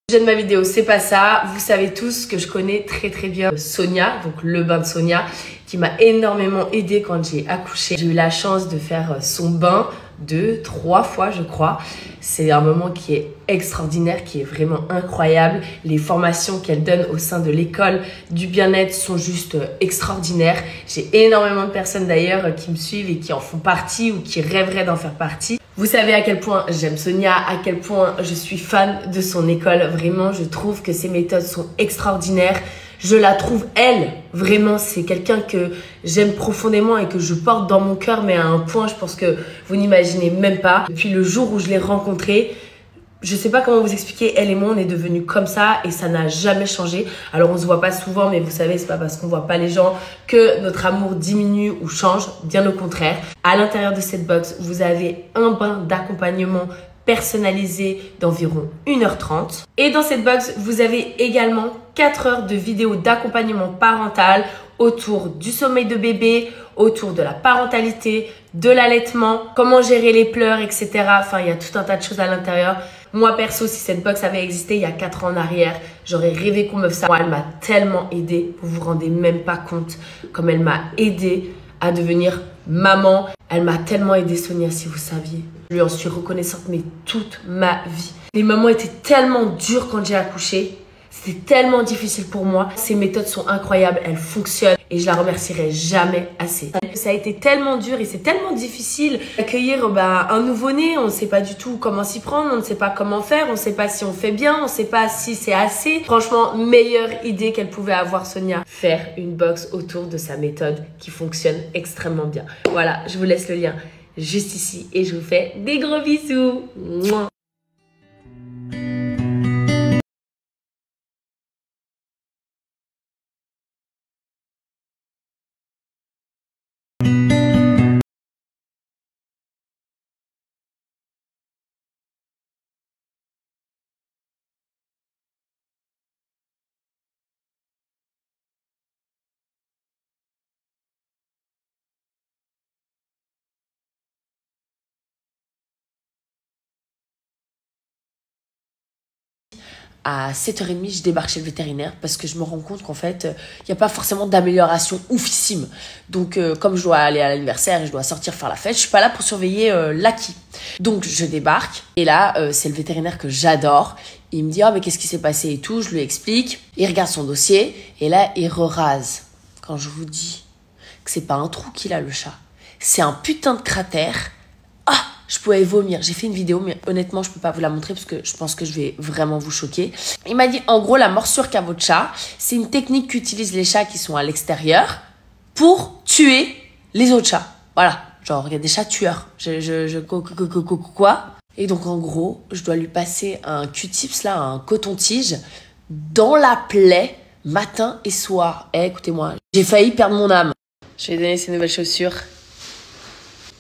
Sujet de ma vidéo, c'est pas ça. Vous savez tous que je connais très bien Sonia, donc le bain de Sonia, qui m'a énormément aidée quand j'ai accouché. J'ai eu la chance de faire son bain 2-3 fois, je crois. C'est un moment qui est extraordinaire, qui est vraiment incroyable. Les formations qu'elle donne au sein de l'école du bien-être sont juste extraordinaires. J'ai énormément de personnes d'ailleurs qui me suivent et qui en font partie ou qui rêveraient d'en faire partie. Vous savez à quel point j'aime Sonia, à quel point je suis fan de son école. Vraiment, je trouve que ses méthodes sont extraordinaires. Je la trouve, elle, vraiment, c'est quelqu'un que j'aime profondément et que je porte dans mon cœur, mais à un point, je pense que vous n'imaginez même pas. Depuis le jour où je l'ai rencontrée, je sais pas comment vous expliquer, elle et moi, on est devenus comme ça et ça n'a jamais changé. Alors, on se voit pas souvent, mais vous savez, c'est pas parce qu'on voit pas les gens que notre amour diminue ou change, bien au contraire. À l'intérieur de cette box, vous avez un bain d'accompagnement personnalisé d'environ 1h30. Et dans cette box, vous avez également 4 heures de vidéos d'accompagnement parental autour du sommeil de bébé, autour de la parentalité, de l'allaitement, comment gérer les pleurs, etc. Enfin, il y a tout un tas de choses à l'intérieur. Moi, perso, si cette box avait existé il y a 4 ans en arrière, j'aurais rêvé qu'on me fasse ça. Moi, elle m'a tellement aidée, vous vous rendez même pas compte comme elle m'a aidée à devenir maman. Elle m'a tellement aidée, Sonia, si vous saviez. Je lui en suis reconnaissante, mais toute ma vie. Les mamans étaient tellement dures quand j'ai accouché. C'était tellement difficile pour moi. Ces méthodes sont incroyables, elles fonctionnent et je la remercierai jamais assez. Ça a été tellement dur et c'est tellement difficile d'accueillir un nouveau-né. On ne sait pas du tout comment s'y prendre, on ne sait pas comment faire, on ne sait pas si on fait bien, on ne sait pas si c'est assez. Franchement, meilleure idée qu'elle pouvait avoir, Sonia. Faire une box autour de sa méthode qui fonctionne extrêmement bien. Voilà, je vous laisse le lien juste ici et je vous fais des gros bisous. Mouah. À 7h30, je débarque chez le vétérinaire parce que je me rends compte qu'en fait, il n'y a pas forcément d'amélioration oufissime. Donc, comme je dois aller à l'anniversaire et je dois sortir faire la fête, je suis pas là pour surveiller Lucky. Donc, je débarque et là, c'est le vétérinaire que j'adore. Il me dit « Ah, mais qu'est-ce qui s'est passé ?» et tout. Je lui explique. Il regarde son dossier et là, il rase. Quand je vous dis que c'est pas un trou qu'il a, le chat, c'est un putain de cratère. Ah, je pouvais vomir. J'ai fait une vidéo, mais honnêtement, je peux pas vous la montrer parce que je pense que je vais vraiment vous choquer. Il m'a dit, en gros, la morsure qu'a votre chat, c'est une technique qu'utilisent les chats qui sont à l'extérieur pour tuer les autres chats. Voilà. Genre, il y a des chats tueurs. Quoi? Et donc, en gros, je dois lui passer un Q-tips, là, un coton-tige, dans la plaie, matin et soir. Eh, écoutez-moi, j'ai failli perdre mon âme. Je vais lui donner ses nouvelles chaussures.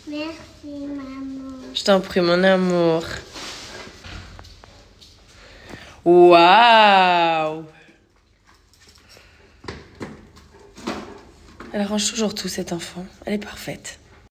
Merci, maman. Je t'en prie, mon amour. Waouh! Elle range toujours tout, cette enfant. Elle est parfaite.